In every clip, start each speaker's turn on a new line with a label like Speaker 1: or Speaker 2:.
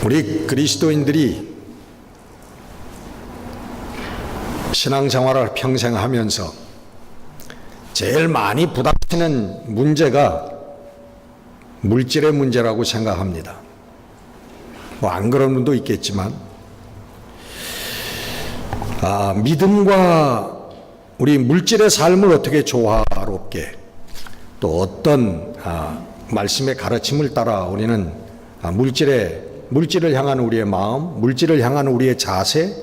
Speaker 1: 우리 그리스도인들이 신앙생활을 평생 하면서 제일 많이 부닥치는 문제가 물질의 문제라고 생각합니다. 뭐 안 그런 분도 있겠지만 믿음과 우리 물질의 삶을 어떻게 조화롭게 또 어떤 말씀의 가르침을 따라 우리는 물질을 향한 우리의 마음, 물질을 향한 우리의 자세,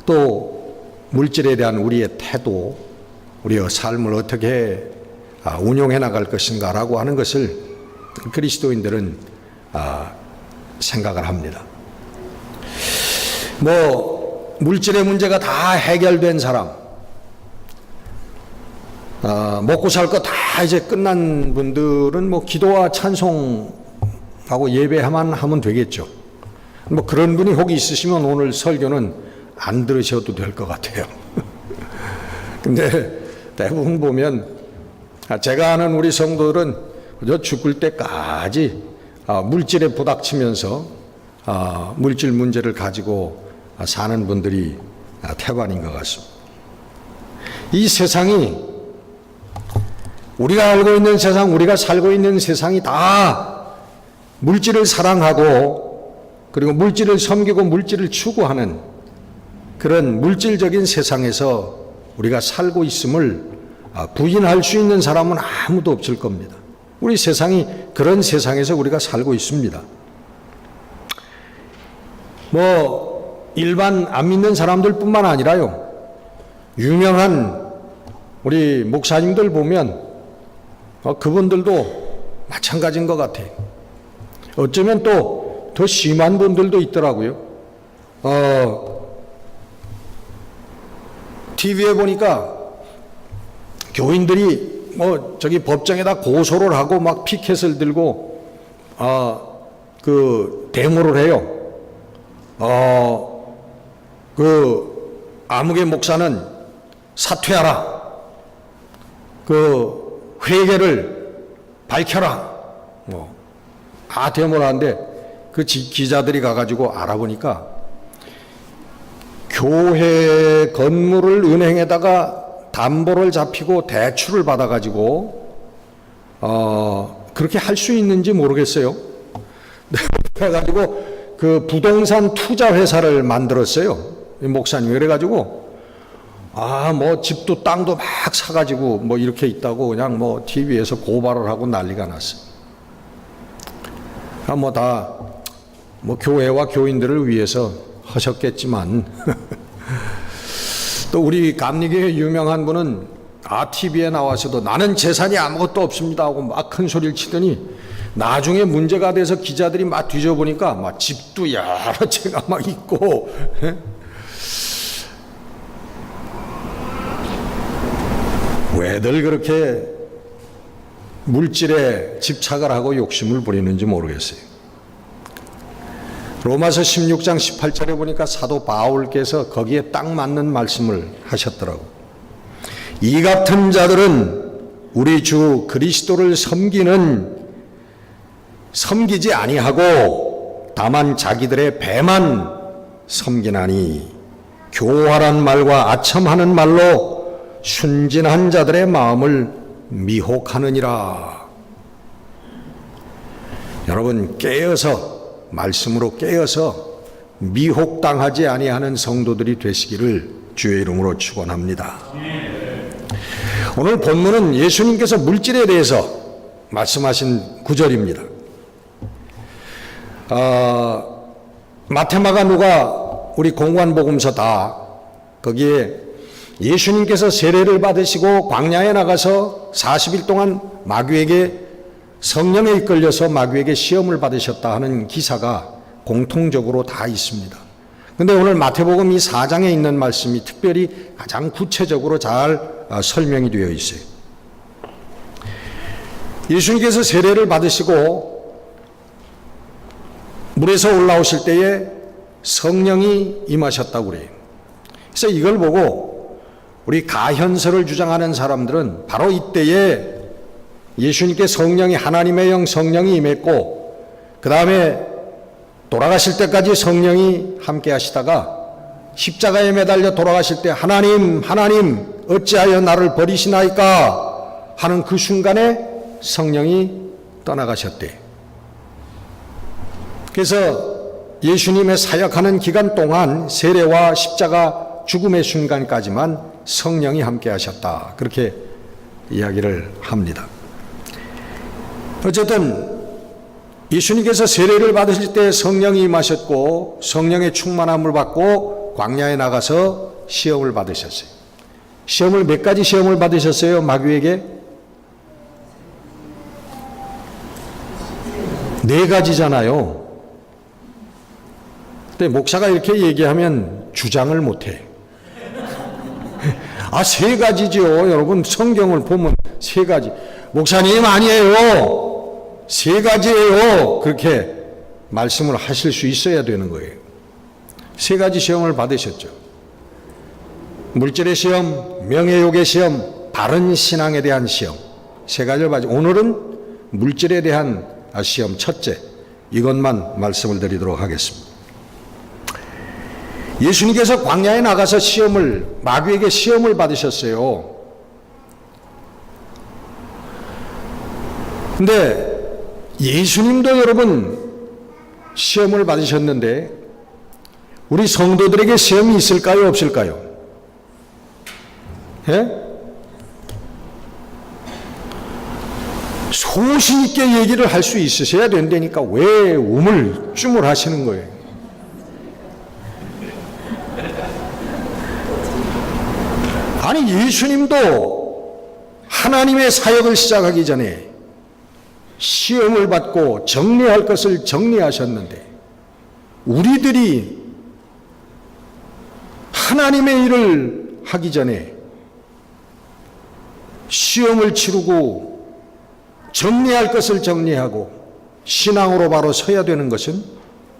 Speaker 1: 또 물질에 대한 우리의 태도, 우리의 삶을 어떻게 운용해 나갈 것인가라고 하는 것을 그리스도인들은 생각을 합니다. 물질의 문제가 다 해결된 사람, 먹고 살 거 다 이제 끝난 분들은 기도와 찬송하고 예배만 하면 되겠죠. 그런 분이 혹 있으시면 오늘 설교는 안 들으셔도 될 것 같아요. 근데 대부분 보면 제가 아는 우리 성도들은 그저 죽을 때까지 물질에 부닥치면서 물질 문제를 가지고 사는 분들이 태반인 것 같습니다. 이 세상이 우리가 알고 있는 세상, 우리가 살고 있는 세상이 다 물질을 사랑하고 그리고 물질을 섬기고 물질을 추구하는 그런 물질적인 세상에서 우리가 살고 있음을 부인할 수 있는 사람은 아무도 없을 겁니다. 우리 세상이 그런 세상에서 우리가 살고 있습니다. 일반 안 믿는 사람들 뿐만 아니라요, 유명한 우리 목사님들 보면 그분들도 마찬가지인 것 같아요. 어쩌면 또 더 심한 분들도 있더라고요. TV에 보니까 교인들이 저기 법정에다 고소를 하고 막 피켓을 들고 데모를 해요. 아무개 목사는 사퇴하라. 회개를 밝혀라. 데모를 하는데 기자들이 가가지고 알아보니까 교회 건물을 은행에다가 담보를 잡히고 대출을 받아가지고 그렇게 할 수 있는지 모르겠어요. 그래가지고 부동산 투자 회사를 만들었어요. 이 목사님. 그래가지고 집도 땅도 막 사가지고 이렇게 있다고 그냥 TV에서 고발을 하고 난리가 났어요. 교회와 교인들을 위해서 하셨겠지만 또 우리 감리교회 유명한 분은 TV에 나와서도 나는 재산이 아무것도 없습니다 하고 막 큰 소리를 치더니 나중에 문제가 돼서 기자들이 막 뒤져보니까 집도 여러 채가 막 있고 왜들 그렇게 물질에 집착을 하고 욕심을 부리는지 모르겠어요. 로마서 16장 18절에 보니까 사도 바울께서 거기에 딱 맞는 말씀을 하셨더라고. 이 같은 자들은 우리 주 그리스도를 섬기지 아니하고 다만 자기들의 배만 섬기나니 교활한 말과 아첨하는 말로 순진한 자들의 마음을 미혹하느니라. 여러분, 말씀으로 깨어서 미혹당하지 아니하는 성도들이 되시기를 주의 이름으로 축원합니다. 오늘 본문은 예수님께서 물질에 대해서 말씀하신 구절입니다. 마태, 마가, 누가 우리 공관복음서 다 거기에 예수님께서 세례를 받으시고 광야에 나가서 40일 동안 마귀에게 성령에 이끌려서 마귀에게 시험을 받으셨다 하는 기사가 공통적으로 다 있습니다. 그런데 오늘 마태복음 이 4장에 있는 말씀이 특별히 가장 구체적으로 잘 설명이 되어 있어요. 예수님께서 세례를 받으시고 물에서 올라오실 때에 성령이 임하셨다고 그래요. 그래서 이걸 보고 우리 가현설을 주장하는 사람들은 바로 이때에 예수님께 성령이, 하나님의 영 성령이 임했고 그 다음에 돌아가실 때까지 성령이 함께 하시다가 십자가에 매달려 돌아가실 때 하나님, 하나님, 어찌하여 나를 버리시나이까 하는 그 순간에 성령이 떠나가셨대. 그래서 예수님의 사역하는 기간 동안 세례와 십자가 죽음의 순간까지만 성령이 함께 하셨다. 그렇게 이야기를 합니다. 어쨌든 예수님께서 세례를 받으실 때 성령이 임하셨고 성령의 충만함을 받고 광야에 나가서 시험을 받으셨어요. 시험을 몇 가지 시험을 받으셨어요? 마귀에게? 4가지잖아요. 근데 목사가 이렇게 얘기하면 주장을 못해. 3가지죠. 여러분 성경을 보면 3가지. 목사님 아니에요. 3가지예요. 그렇게 말씀을 하실 수 있어야 되는 거예요. 3가지 시험을 받으셨죠. 물질의 시험, 명예욕의 시험, 바른 신앙에 대한 시험. 3가지를 받으셨죠. 오늘은 물질에 대한 시험 첫째, 이것만 말씀을 드리도록 하겠습니다. 예수님께서 광야에 나가서 마귀에게 시험을 받으셨어요. 근데 예수님도 여러분 시험을 받으셨는데 우리 성도들에게 시험이 있을까요? 없을까요? 예? 소신 있게 얘기를 할 수 있으셔야 된다니까 왜 우물쭈물 하시는 거예요? 아니 예수님도 하나님의 사역을 시작하기 전에 시험을 받고 정리할 것을 정리하셨는데 우리들이 하나님의 일을 하기 전에 시험을 치르고 정리할 것을 정리하고 신앙으로 바로 서야 되는 것은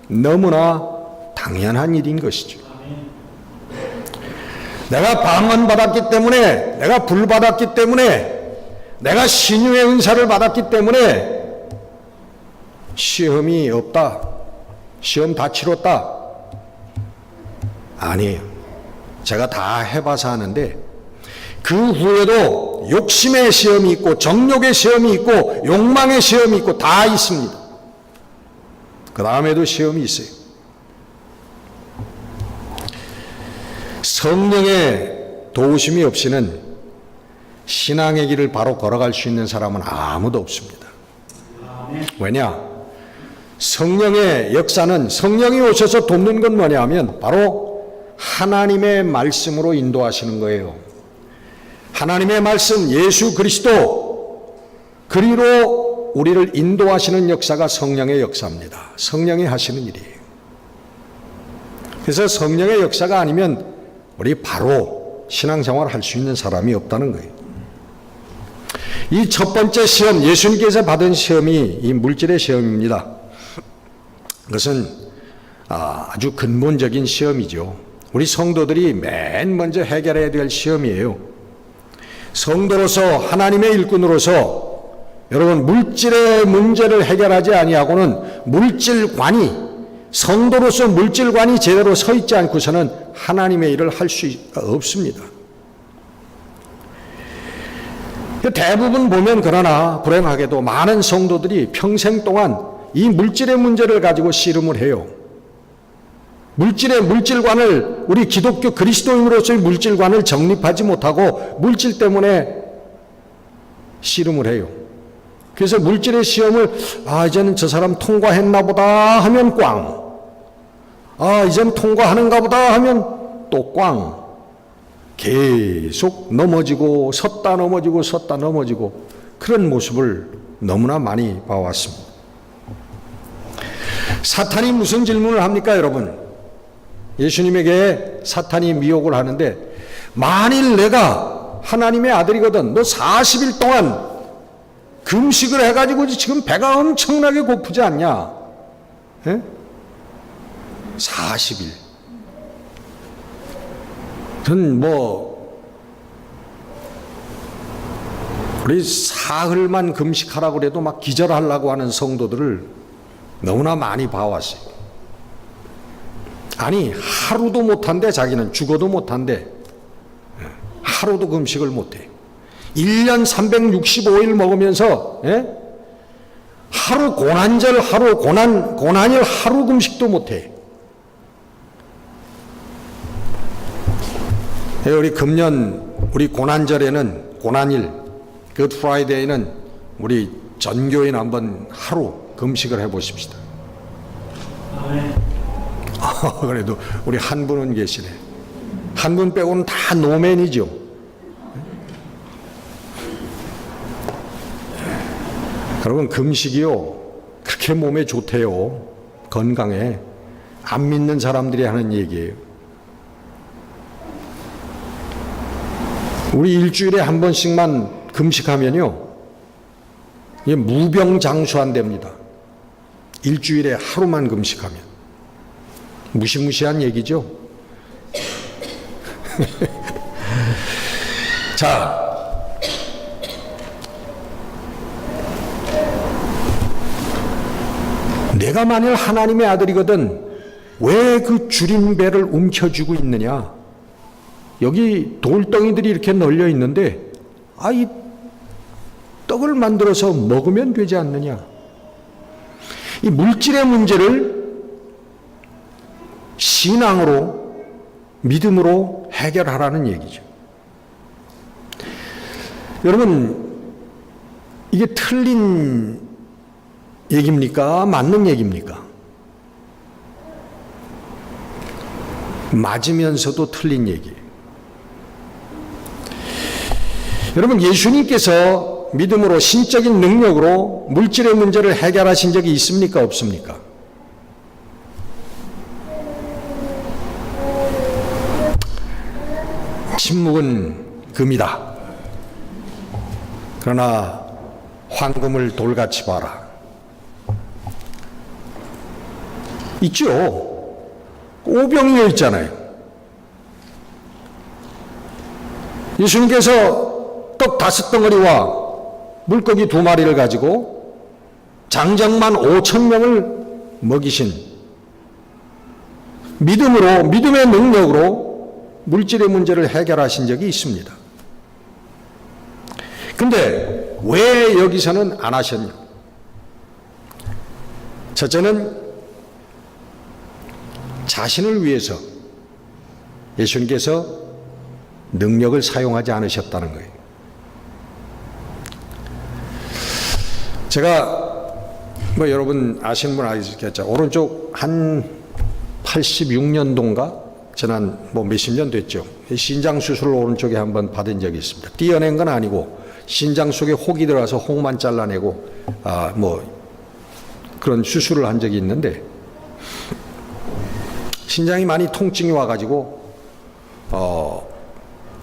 Speaker 1: 너무나 당연한 일인 것이죠. 내가 방언받았기 때문에, 내가 불받았기 때문에, 내가 신유의 은사를 받았기 때문에 시험이 없다. 시험 다 치렀다. 아니에요. 제가 다 해봐서 하는데 그 후에도 욕심의 시험이 있고 정욕의 시험이 있고 욕망의 시험이 있고 다 있습니다. 그 다음에도 시험이 있어요. 성령의 도우심이 없이는 신앙의 길을 바로 걸어갈 수 있는 사람은 아무도 없습니다. 왜냐? 성령의 역사는 성령이 오셔서 돕는 건 뭐냐 하면 바로 하나님의 말씀으로 인도하시는 거예요. 하나님의 말씀 예수 그리스도 그리로 우리를 인도하시는 역사가 성령의 역사입니다. 성령이 하시는 일이에요. 그래서 성령의 역사가 아니면 우리 바로 신앙생활을 할 수 있는 사람이 없다는 거예요. 이 첫 번째 시험, 예수님께서 받은 시험이 이 물질의 시험입니다. 그것은 아주 근본적인 시험이죠. 우리 성도들이 맨 먼저 해결해야 될 시험이에요. 성도로서 하나님의 일꾼으로서 여러분 물질의 문제를 해결하지 아니하고는 물질관이 성도로서 물질관이 제대로 서 있지 않고서는 하나님의 일을 할 수 없습니다. 대부분 보면 그러나 불행하게도 많은 성도들이 평생 동안 이 물질의 문제를 가지고 씨름을 해요. 물질관을 우리 기독교 그리스도인으로서의 물질관을 정립하지 못하고 물질 때문에 씨름을 해요. 그래서 물질의 시험을 이제는 저 사람 통과했나 보다 하면 꽝. 이제는 통과하는가 보다 하면 또 꽝. 계속 넘어지고 섰다 넘어지고 그런 모습을 너무나 많이 봐왔습니다. 사탄이 무슨 질문을 합니까, 여러분? 예수님에게 사탄이 미혹을 하는데 만일 내가 하나님의 아들이거든 너 40일 동안 금식을 해가지고 지금 배가 엄청나게 고프지 않냐? 에? 40일. 전 우리 사흘만 금식하라고 그래도 막 기절하려고 하는 성도들을 너무나 많이 봐왔어요. 아니, 하루도 못한대. 자기는 죽어도 못한대. 하루도 금식을 못해. 1년 365일 먹으면서, 예? 하루 고난절, 하루 고난일 하루 금식도 못해. 우리 금년, 우리 고난절에는, 고난일, 굿 프라이데이는 우리 전교인 한번 하루 금식을 해보십시다. 그래도 우리 한 분은 계시네. 한 분 빼고는 다 노맨이죠. 여러분, 금식이요, 그렇게 몸에 좋대요. 건강에. 안 믿는 사람들이 하는 얘기예요. 우리 일주일에 한 번씩만 금식하면요, 이게 무병장수한답니다. 일주일에 하루만 금식하면. 무시무시한 얘기죠. 자, 내가 만일 하나님의 아들이거든 왜 그 줄인 배를 움켜쥐고 있느냐? 여기 돌덩이들이 이렇게 널려 있는데 이 떡을 만들어서 먹으면 되지 않느냐? 이 물질의 문제를 신앙으로, 믿음으로 해결하라는 얘기죠. 여러분, 이게 틀린 얘기입니까? 맞는 얘기입니까? 맞으면서도 틀린 얘기예요. 여러분, 예수님께서 믿음으로 신적인 능력으로 물질의 문제를 해결하신 적이 있습니까? 없습니까? 침묵은 금이다. 그러나 황금을 돌같이 봐라. 있죠. 오병이어 있잖아요. 예수님께서 떡 5덩어리와 물고기 2마리를 가지고 장정만 5,000명을 먹이신, 믿음으로, 믿음의 능력으로 물질의 문제를 해결하신 적이 있습니다. 근데 왜 여기서는 안 하셨냐? 첫째는 자신을 위해서 예수님께서 능력을 사용하지 않으셨다는 거예요. 제가 여러분 아시는 분 아시겠죠? 오른쪽 한 86년도인가? 지난 몇십 년 됐죠. 신장 수술을 오른쪽에 한번 받은 적이 있습니다. 띄어낸 건 아니고 신장 속에 혹이 들어가서 혹만 잘라내고 그런 수술을 한 적이 있는데, 신장이 많이 통증이 와가지고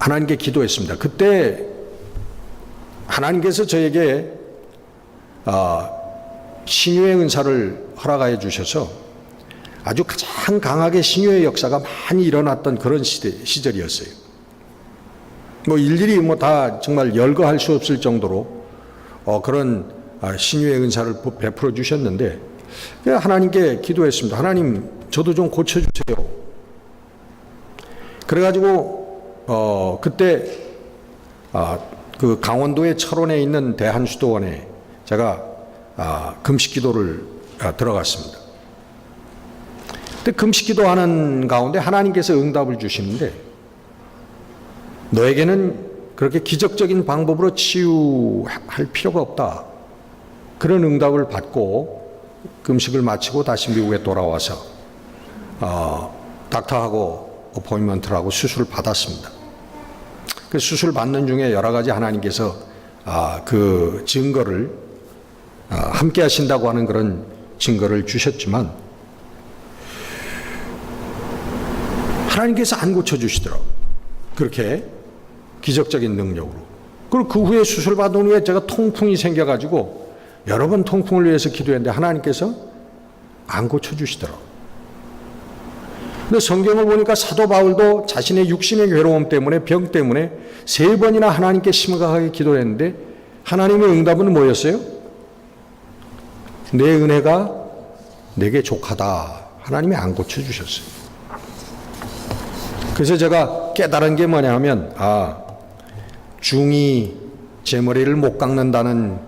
Speaker 1: 하나님께 기도했습니다. 그때 하나님께서 저에게 신유의 은사를 허락하여 주셔서 아주 가장 강하게 신유의 역사가 많이 일어났던 그런 시절이었어요. 일일이 다 정말 열거할 수 없을 정도로 그런 신유의 은사를 베풀어 주셨는데, 하나님께 기도했습니다. 하나님, 저도 좀 고쳐주세요. 그래가지고 그때 그 강원도의 철원에 있는 대한수도원에 제가 금식 기도를 들어갔습니다. 근데 금식 기도하는 가운데 하나님께서 응답을 주시는데, 너에게는 그렇게 기적적인 방법으로 치유할 필요가 없다. 그런 응답을 받고 금식을 마치고 다시 미국에 돌아와서 닥터하고 어포인먼트를 하고 수술을 받았습니다. 그 수술 받는 중에 여러 가지 하나님께서 그 증거를 함께 하신다고 하는 그런 증거를 주셨지만 하나님께서 안 고쳐주시더라고요. 그렇게 기적적인 능력으로. 그리고 그 후에 수술 받은 후에 제가 통풍이 생겨가지고 여러 번 통풍을 위해서 기도했는데 하나님께서 안 고쳐주시더라고요. 근데 성경을 보니까 사도 바울도 자신의 육신의 괴로움 때문에, 병 때문에 3번이나 하나님께 심각하게 기도했는데 하나님의 응답은 뭐였어요? 내 은혜가 내게 족하다. 하나님이 안 고쳐주셨어요. 그래서 제가 깨달은 게 뭐냐 하면, 중이 제 머리를 못 깎는다는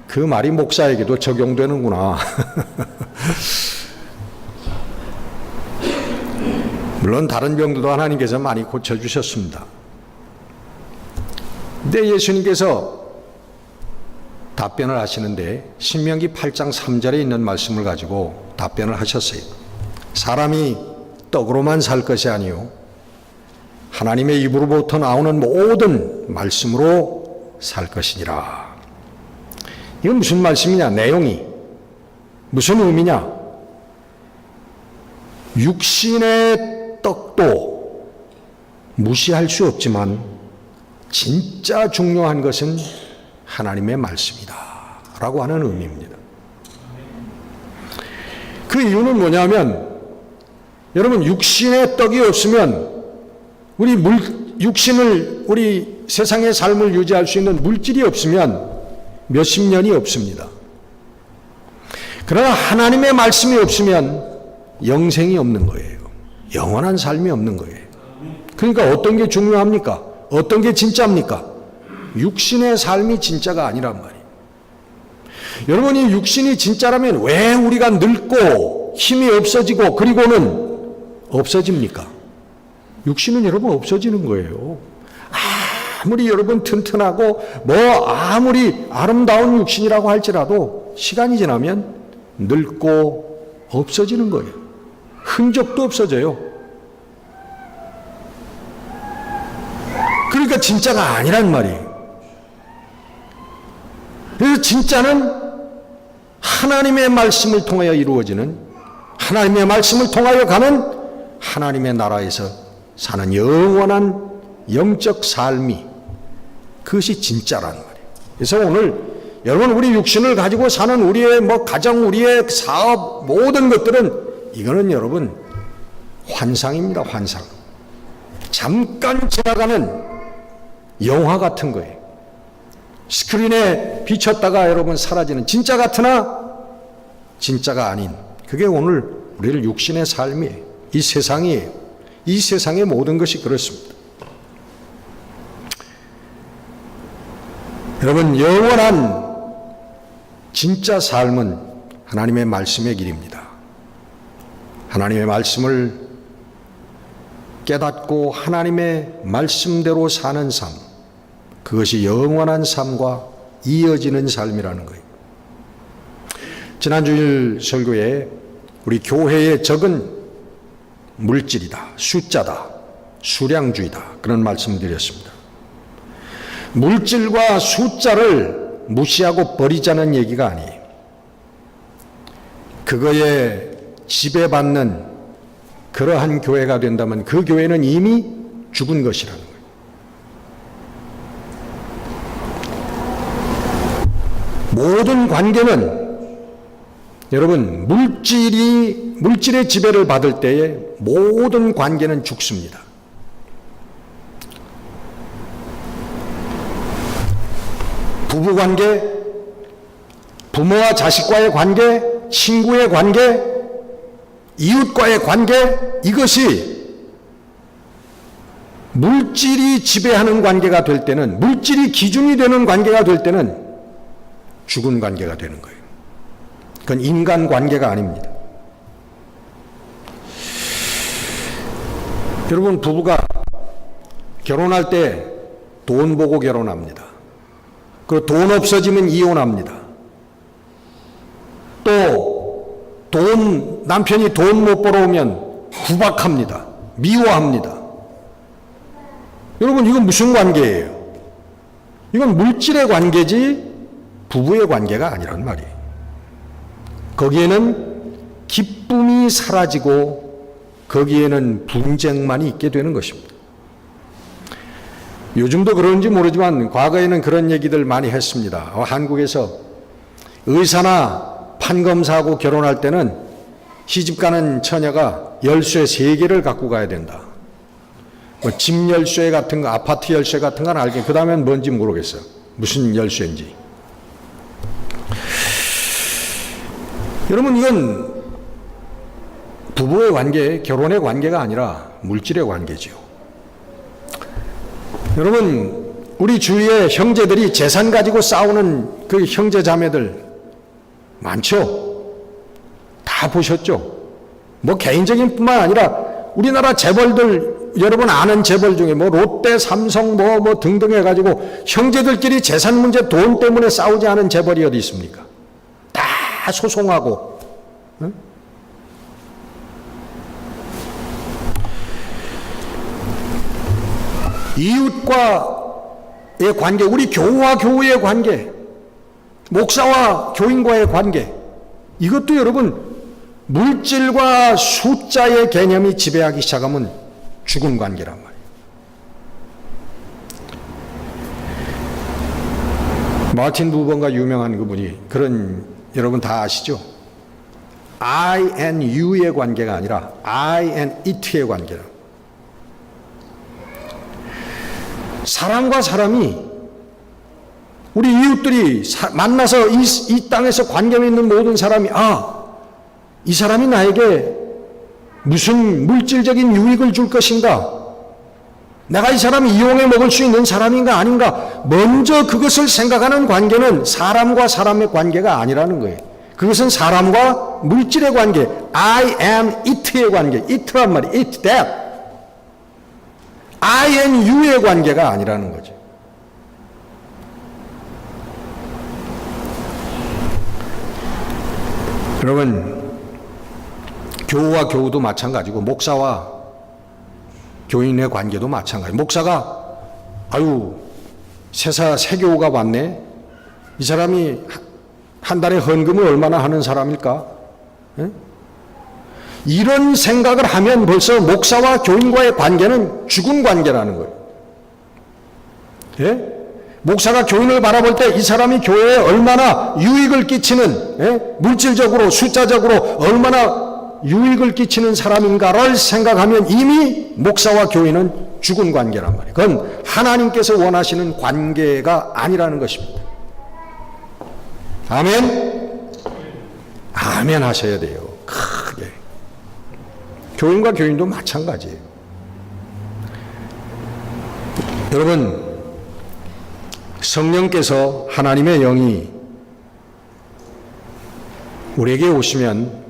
Speaker 1: 그 말이 목사에게도 적용되는구나. 물론 다른 병들도 하나님께서 많이 고쳐주셨습니다. 근데 예수님께서 답변을 하시는데 신명기 8장 3절에 있는 말씀을 가지고 답변을 하셨어요. 사람이 떡으로만 살 것이 아니요 하나님의 입으로부터 나오는 모든 말씀으로 살 것이니라. 이건 무슨 말씀이냐? 내용이 무슨 의미냐? 육신의 떡도 무시할 수 없지만 진짜 중요한 것은 하나님의 말씀이다 라고 하는 의미입니다. 그 이유는 뭐냐면, 여러분, 육신의 떡이 없으면 우리 세상의 삶을 유지할 수 있는 물질이 없으면 몇십 년이 없습니다. 그러나 하나님의 말씀이 없으면 영생이 없는 거예요. 영원한 삶이 없는 거예요. 그러니까 어떤 게 중요합니까? 어떤 게 진짜입니까? 육신의 삶이 진짜가 아니란 말이에요. 여러분이 육신이 진짜라면 왜 우리가 늙고 힘이 없어지고 그리고는 없어집니까? 육신은 여러분 없어지는 거예요. 아무리 여러분 튼튼하고 아무리 아름다운 육신이라고 할지라도 시간이 지나면 늙고 없어지는 거예요. 흔적도 없어져요. 그러니까 진짜가 아니란 말이에요. 그래서 진짜는 하나님의 말씀을 통하여 이루어지는, 하나님의 말씀을 통하여 가는 하나님의 나라에서 사는 영원한 영적 삶이, 그것이 진짜란 말이에요. 그래서 오늘 여러분, 우리 육신을 가지고 사는 우리의 가정, 우리의 사업, 모든 것들은 이거는 여러분 환상입니다. 환상. 잠깐 지나가는 영화 같은 거예요. 스크린에 비쳤다가 여러분 사라지는, 진짜 같으나 진짜가 아닌, 그게 오늘 우리를 육신의 삶이에요. 이 세상이에요. 이 세상의 모든 것이 그렇습니다. 여러분, 영원한 진짜 삶은 하나님의 말씀의 길입니다. 하나님의 말씀을 깨닫고 하나님의 말씀대로 사는 삶, 그것이 영원한 삶과 이어지는 삶이라는 거예요. 지난주일 설교에 우리 교회의 적은 물질이다, 숫자다, 수량주의다, 그런 말씀을 드렸습니다. 물질과 숫자를 무시하고 버리자는 얘기가 아니에요. 그거에 지배받는 그러한 교회가 된다면 그 교회는 이미 죽은 것이라는 거예요. 모든 관계는 여러분 물질의 지배를 받을 때에 모든 관계는 죽습니다. 부부관계, 부모와 자식과의 관계, 친구의 관계, 이웃과의 관계, 이것이 물질이 지배하는 관계가 될 때는, 물질이 기준이 되는 관계가 될 때는 죽은 관계가 되는 거예요. 그건 인간 관계가 아닙니다. 여러분, 부부가 결혼할 때 돈 보고 결혼합니다. 그리고 돈 없어지면 이혼합니다. 또 남편이 돈 못 벌어오면 구박합니다. 미워합니다. 여러분, 이건 무슨 관계예요? 이건 물질의 관계지 부부의 관계가 아니란 말이에요. 거기에는 기쁨이 사라지고 거기에는 분쟁만이 있게 되는 것입니다. 요즘도 그런지 모르지만 과거에는 그런 얘기들 많이 했습니다. 한국에서 의사나 판검사하고 결혼할 때는 시집가는 처녀가 열쇠 3개를 갖고 가야 된다. 집 열쇠 같은 거, 아파트 열쇠 같은 건 알겠는데 그 다음엔 뭔지 모르겠어요. 무슨 열쇠인지. 여러분, 이건 부부의 관계, 결혼의 관계가 아니라 물질의 관계죠. 여러분, 우리 주위에 형제들이 재산 가지고 싸우는 그 형제 자매들 많죠? 다 보셨죠? 뭐 개인적인 뿐만 아니라 우리나라 재벌들, 여러분 아는 재벌 중에 뭐 롯데, 삼성 뭐 등등 해가지고 형제들끼리 재산 문제, 돈 때문에 싸우지 않은 재벌이 어디 있습니까? 다 소송하고. 응? 이웃과의 관계, 우리 교우와 교우의 관계, 목사와 교인과의 관계, 이것도 여러분 물질과 숫자의 개념이 지배하기 시작하면 죽은 관계란 말이에요. 마틴 부버가 유명한 그분이 그런, 여러분 다 아시죠? I and you의 관계가 아니라 I and it의 관계라. 사람과 사람이, 우리 이웃들이 만나서 이 땅에서 관계가 있는 모든 사람이, 이 사람이 나에게 무슨 물질적인 유익을 줄 것인가? 내가 이 사람을 이용해 먹을 수 있는 사람인가 아닌가? 먼저 그것을 생각하는 관계는 사람과 사람의 관계가 아니라는 거예요. 그것은 사람과 물질의 관계, I am it의 관계, it란 말이에요. it, that. I and you의 관계가 아니라는 거죠. 여러분, 교우와 교우도 마찬가지고 목사와 교인의 관계도 마찬가지. 목사가 새 교우가 왔네. 이 사람이 한 달에 헌금을 얼마나 하는 사람일까? 에? 이런 생각을 하면 벌써 목사와 교인과의 관계는 죽은 관계라는 거예요. 예? 목사가 교인을 바라볼 때 이 사람이 교회에 얼마나 유익을 끼치는, 물질적으로 숫자적으로 얼마나 유익을 끼치는 사람인가를 생각하면 이미 목사와 교인은 죽은 관계란 말이에요. 그건 하나님께서 원하시는 관계가 아니라는 것입니다. 아멘? 아멘 하셔야 돼요. 크게. 교인과 교인도 마찬가지예요. 여러분, 성령께서, 하나님의 영이 우리에게 오시면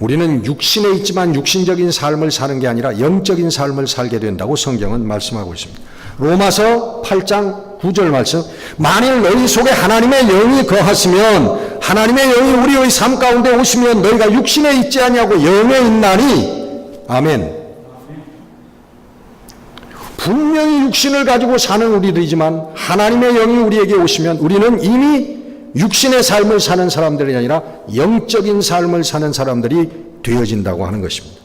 Speaker 1: 우리는 육신에 있지만 육신적인 삶을 사는 게 아니라 영적인 삶을 살게 된다고 성경은 말씀하고 있습니다. 로마서 8장 9절 말씀, 만일 너희 속에 하나님의 영이 거하시면, 하나님의 영이 우리의 삶 가운데 오시면 너희가 육신에 있지 아니하고 영에 있나니. 아멘. 분명히 육신을 가지고 사는 우리들이지만 하나님의 영이 우리에게 오시면 우리는 이미 육신의 삶을 사는 사람들이 아니라 영적인 삶을 사는 사람들이 되어진다고 하는 것입니다.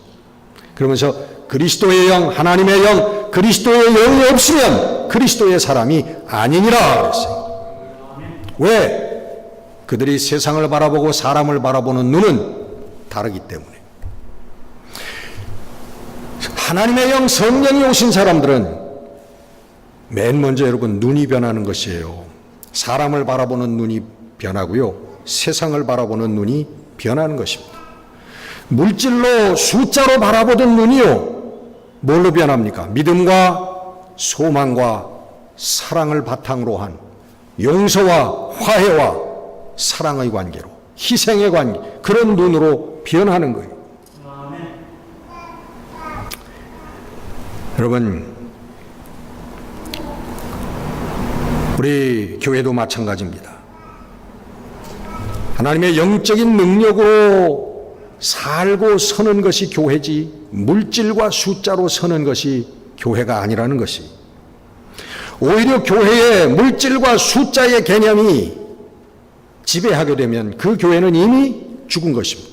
Speaker 1: 그러면서 그리스도의 영, 하나님의 영, 그리스도의 영이 없으면 그리스도의 사람이 아니니라 그랬어요. 왜? 그들이 세상을 바라보고 사람을 바라보는 눈은 다르기 때문에. 하나님의 영, 성령이 오신 사람들은 맨 먼저 여러분 눈이 변하는 것이에요. 사람을 바라보는 눈이 변하고요, 세상을 바라보는 눈이 변하는 것입니다. 물질로 숫자로 바라보던 눈이요, 뭘로 변합니까? 믿음과 소망과 사랑을 바탕으로 한 용서와 화해와 사랑의 관계로, 희생의 관계, 그런 눈으로 변하는 거예요. 여러분, 우리 교회도 마찬가지입니다. 하나님의 영적인 능력으로 살고 서는 것이 교회지, 물질과 숫자로 서는 것이 교회가 아니라는 것이. 오히려 교회의 물질과 숫자의 개념이 지배하게 되면 그 교회는 이미 죽은 것입니다.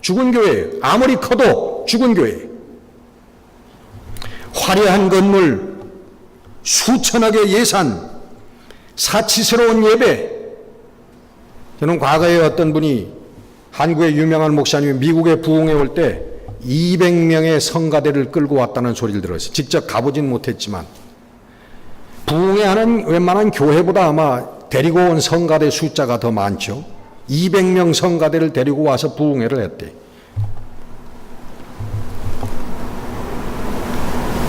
Speaker 1: 죽은 교회, 아무리 커도 죽은 교회. 화려한 건물, 수천억의 예산, 사치스러운 예배. 저는 과거에 어떤 분이, 한국의 유명한 목사님이 미국에 부흥회 올 때 200명의 성가대를 끌고 왔다는 소리를 들었어요. 직접 가보진 못했지만 부흥회 하는 웬만한 교회보다 아마 데리고 온 성가대 숫자가 더 많죠. 200명 성가대를 데리고 와서 부흥회를 했대.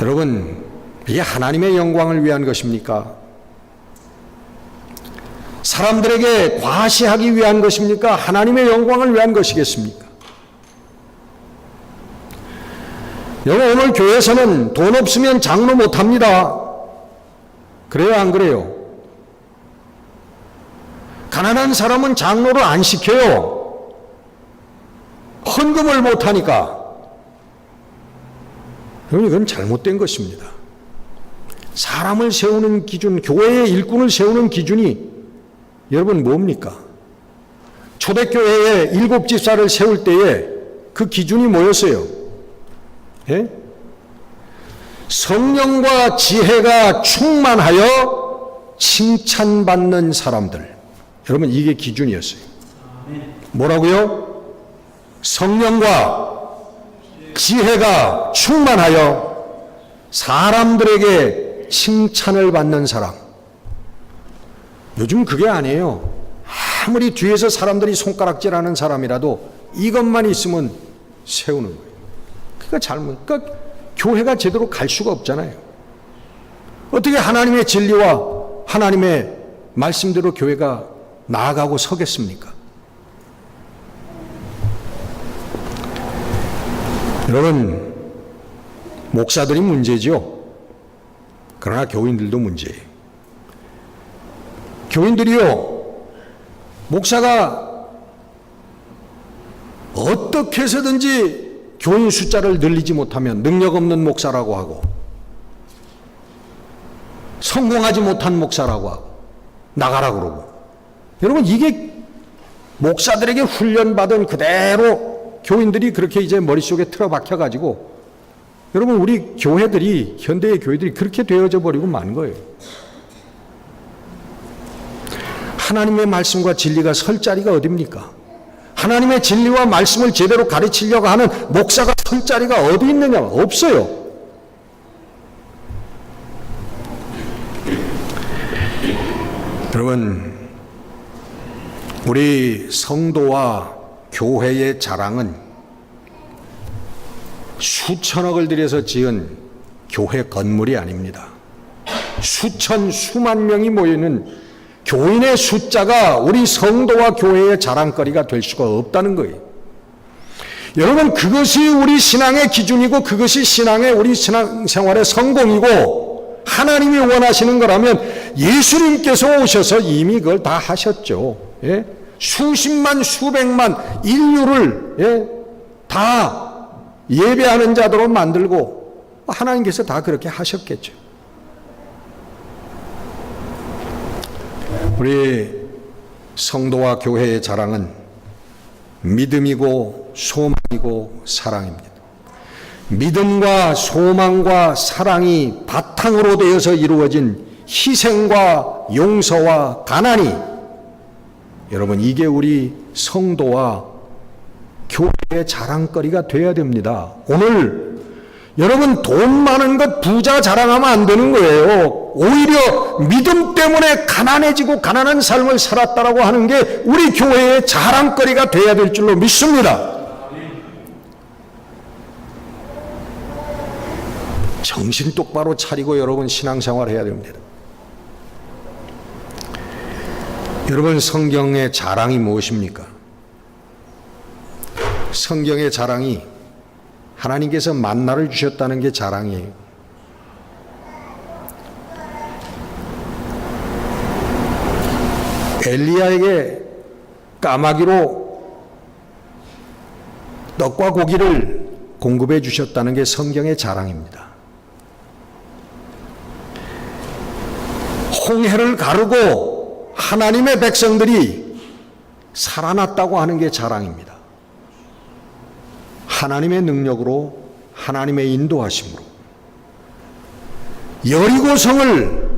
Speaker 1: 여러분, 이게 하나님의 영광을 위한 것입니까? 사람들에게 과시하기 위한 것입니까? 하나님의 영광을 위한 것이겠습니까? 여러분, 오늘 교회에서는 돈 없으면 장로 못합니다. 그래요, 안 그래요? 가난한 사람은 장로를 안 시켜요. 헌금을 못하니까. 여러분, 이건 잘못된 것입니다. 사람을 세우는 기준, 교회의 일꾼을 세우는 기준이 여러분 뭡니까? 초대교회에 7집사를 세울 때에 그 기준이 뭐였어요? 예? 성령과 지혜가 충만하여 칭찬받는 사람들. 여러분, 이게 기준이었어요. 뭐라고요? 성령과 지혜가 충만하여 사람들에게 칭찬을 받는 사람. 요즘 그게 아니에요. 아무리 뒤에서 사람들이 손가락질하는 사람이라도 이것만 있으면 세우는 거예요. 그러니까 교회가 제대로 갈 수가 없잖아요. 어떻게 하나님의 진리와 하나님의 말씀대로 교회가 나아가고 서겠습니까? 여러분, 목사들이 문제죠. 그러나 교인들도 문제예요. 교인들이요, 목사가 어떻게 해서든지 교인 숫자를 늘리지 못하면 능력 없는 목사라고 하고, 성공하지 못한 목사라고 하고, 나가라 그러고. 여러분, 이게 목사들에게 훈련받은 그대로 교인들이 그렇게 이제 머릿속에 틀어박혀가지고, 여러분, 우리 교회들이, 현대의 교회들이 그렇게 되어져 버리고 만 거예요. 하나님의 말씀과 진리가 설 자리가 어딥니까? 하나님의 진리와 말씀을 제대로 가르치려고 하는 목사가 설 자리가 어디 있느냐? 없어요. 여러분, 우리 성도와 교회의 자랑은 수천억을 들여서 지은 교회 건물이 아닙니다. 수만 명이 모이는 교인의 숫자가 우리 성도와 교회의 자랑거리가 될 수가 없다는 거예요. 여러분, 그것이 우리 신앙의 기준이고 그것이 우리 신앙생활의 성공이고 하나님이 원하시는 거라면 예수님께서 오셔서 이미 그걸 다 하셨죠. 예? 수십만 수백만 인류를, 예? 다 예배하는 자들로 만들고 하나님께서 다 그렇게 하셨겠죠. 우리 성도와 교회의 자랑은 믿음이고 소망이고 사랑입니다. 믿음과 소망과 사랑이 바탕으로 되어서 이루어진 희생과 용서와 가난이, 여러분, 이게 우리 성도와 교회의 자랑거리가 되어야 됩니다. 오늘 여러분, 돈 많은 것 부자 자랑하면 안 되는 거예요. 오히려 믿음 때문에 가난해지고 가난한 삶을 살았다라고 하는 게 우리 교회의 자랑거리가 되어야 될 줄로 믿습니다. 정신 똑바로 차리고 여러분 신앙생활 해야 됩니다. 여러분, 성경의 자랑이 무엇입니까? 성경의 자랑이 하나님께서 만나를 주셨다는 게 자랑이에요. 엘리야에게 까마귀로 떡과 고기를 공급해 주셨다는 게 성경의 자랑입니다. 홍해를 가르고 하나님의 백성들이 살아났다고 하는 게 자랑입니다. 하나님의 능력으로, 하나님의 인도하심으로 여리고성을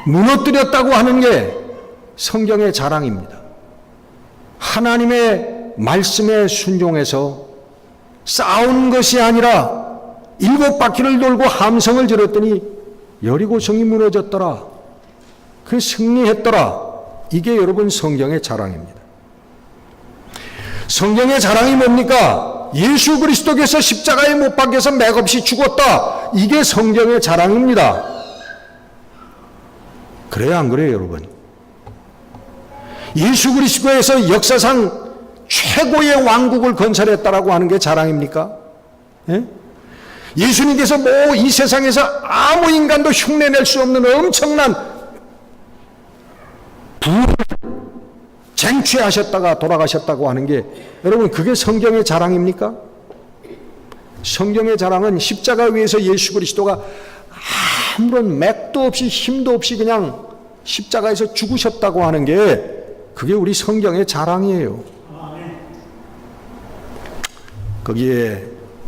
Speaker 1: 무너뜨렸다고 하는 게 성경의 자랑입니다. 하나님의 말씀에 순종해서 싸운 것이 아니라 7바퀴를 돌고 함성을 질렀더니 여리고성이 무너졌더라. 그 승리했더라. 이게 여러분 성경의 자랑입니다. 성경의 자랑이 뭡니까? 예수 그리스도께서 십자가에 못 박혀서 맥없이 죽었다. 이게 성경의 자랑입니다. 그래요, 안 그래요, 여러분? 예수 그리스도에서 역사상 최고의 왕국을 건설했다라고 하는 게 자랑입니까? 예? 예수님께서 뭐 이 세상에서 아무 인간도 흉내낼 수 없는 엄청난 부를 쟁취하셨다가 돌아가셨다고 하는 게, 여러분, 그게 성경의 자랑입니까? 성경의 자랑은 십자가 위에서 예수 그리스도가 아무런 맥도 없이 힘도 없이 그냥 십자가에서 죽으셨다고 하는 게, 그게 우리 성경의 자랑이에요. 거기에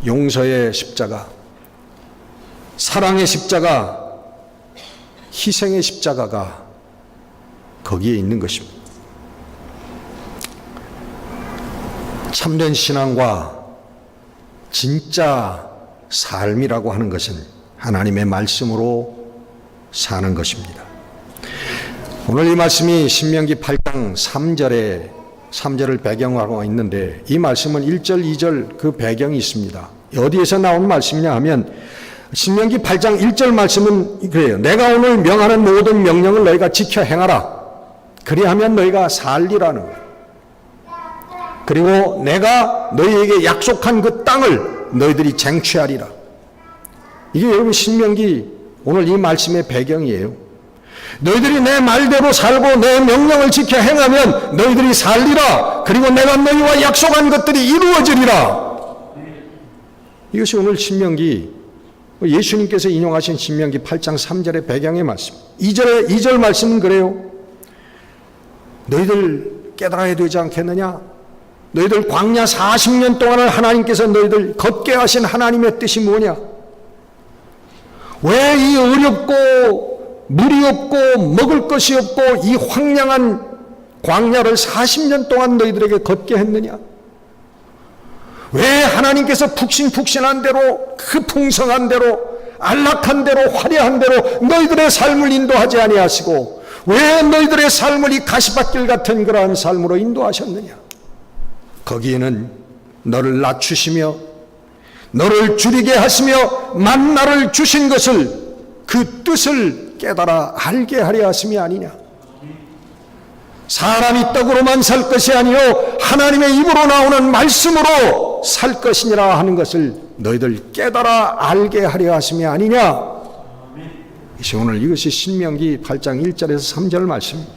Speaker 1: 용서의 십자가, 사랑의 십자가, 희생의 십자가가 거기에 있는 것입니다. 참된 신앙과 진짜 삶이라고 하는 것은 하나님의 말씀으로 사는 것입니다. 오늘 이 말씀이 신명기 8장 3절을 배경으로 하고 있는데, 이 말씀은 1절, 2절 그 배경이 있습니다. 어디에서 나온 말씀이냐 하면 신명기 8장 1절 말씀은 그래요. 내가 오늘 명하는 모든 명령을 너희가 지켜 행하라. 그리하면 너희가 살리라는 거예요. 그리고 내가 너희에게 약속한 그 땅을 너희들이 쟁취하리라. 이게 여러분 신명기 오늘 이 말씀의 배경이에요. 너희들이 내 말대로 살고 내 명령을 지켜 행하면 너희들이 살리라. 그리고 내가 너희와 약속한 것들이 이루어지리라. 이것이 오늘 신명기, 예수님께서 인용하신 신명기 8장 3절의 배경의 말씀. 2절 말씀은 그래요. 너희들 깨달아야 되지 않겠느냐? 너희들 광야 40년 동안을 하나님께서 너희들 걷게 하신 하나님의 뜻이 뭐냐? 왜 이 어렵고 물이 없고 먹을 것이 없고 이 황량한 광야를 40년 동안 너희들에게 걷게 했느냐? 왜 하나님께서 푹신푹신한 대로, 그 풍성한 대로, 안락한 대로, 화려한 대로 너희들의 삶을 인도하지 아니하시고 왜 너희들의 삶을 이 가시밭길 같은 그러한 삶으로 인도하셨느냐? 거기에는 너를 낮추시며 너를 줄이게 하시며 만나를 주신 것을, 그 뜻을 깨달아 알게 하려 하심이 아니냐? 사람이 떡으로만 살 것이 아니요 하나님의 입으로 나오는 말씀으로 살 것이니라 하는 것을 너희들 깨달아 알게 하려 하심이 아니냐? 오늘 이것이 신명기 8장 1절에서 3절 말씀입니다.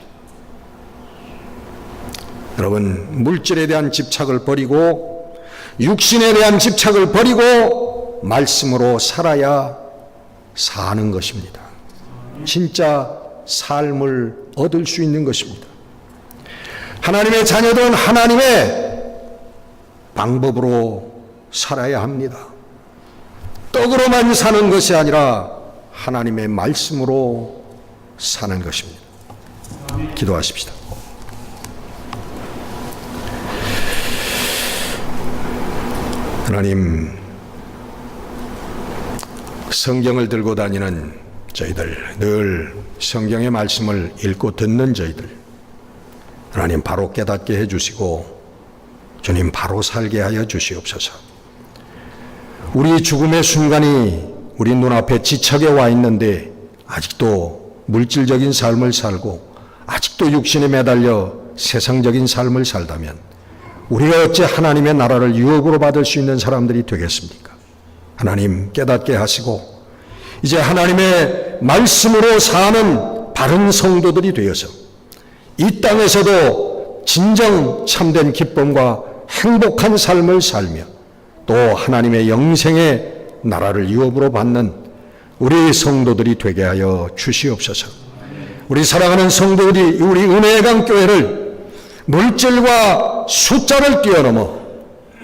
Speaker 1: 여러분, 물질에 대한 집착을 버리고 육신에 대한 집착을 버리고 말씀으로 살아야 사는 것입니다. 진짜 삶을 얻을 수 있는 것입니다. 하나님의 자녀들은 하나님의 방법으로 살아야 합니다. 떡으로만 사는 것이 아니라 하나님의 말씀으로 사는 것입니다. 기도하십시다. 하나님, 성경을 들고 다니는 저희들, 늘 성경의 말씀을 읽고 듣는 저희들, 하나님 바로 깨닫게 해주시고 주님 바로 살게 하여 주시옵소서. 우리 죽음의 순간이 우리 눈앞에 지척에 와 있는데 아직도 물질적인 삶을 살고 아직도 육신에 매달려 세상적인 삶을 살다면 우리가 어찌 하나님의 나라를 유업으로 받을 수 있는 사람들이 되겠습니까? 하나님 깨닫게 하시고 이제 하나님의 말씀으로 사는 바른 성도들이 되어서 이 땅에서도 진정 참된 기쁨과 행복한 삶을 살며 또 하나님의 영생의 나라를 유업으로 받는 우리 성도들이 되게 하여 주시옵소서. 우리 사랑하는 성도들이 우리 은혜의 강 교회를 물질과 숫자를 뛰어넘어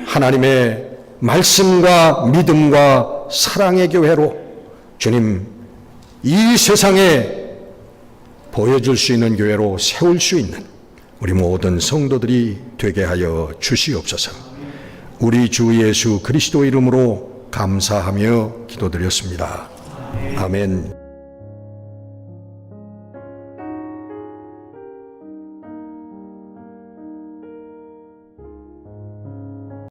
Speaker 1: 하나님의 말씀과 믿음과 사랑의 교회로 주님 이 세상에 보여줄 수 있는 교회로 세울 수 있는 우리 모든 성도들이 되게 하여 주시옵소서. 우리 주 예수 그리스도 이름으로 감사하며 기도드렸습니다. 아멘.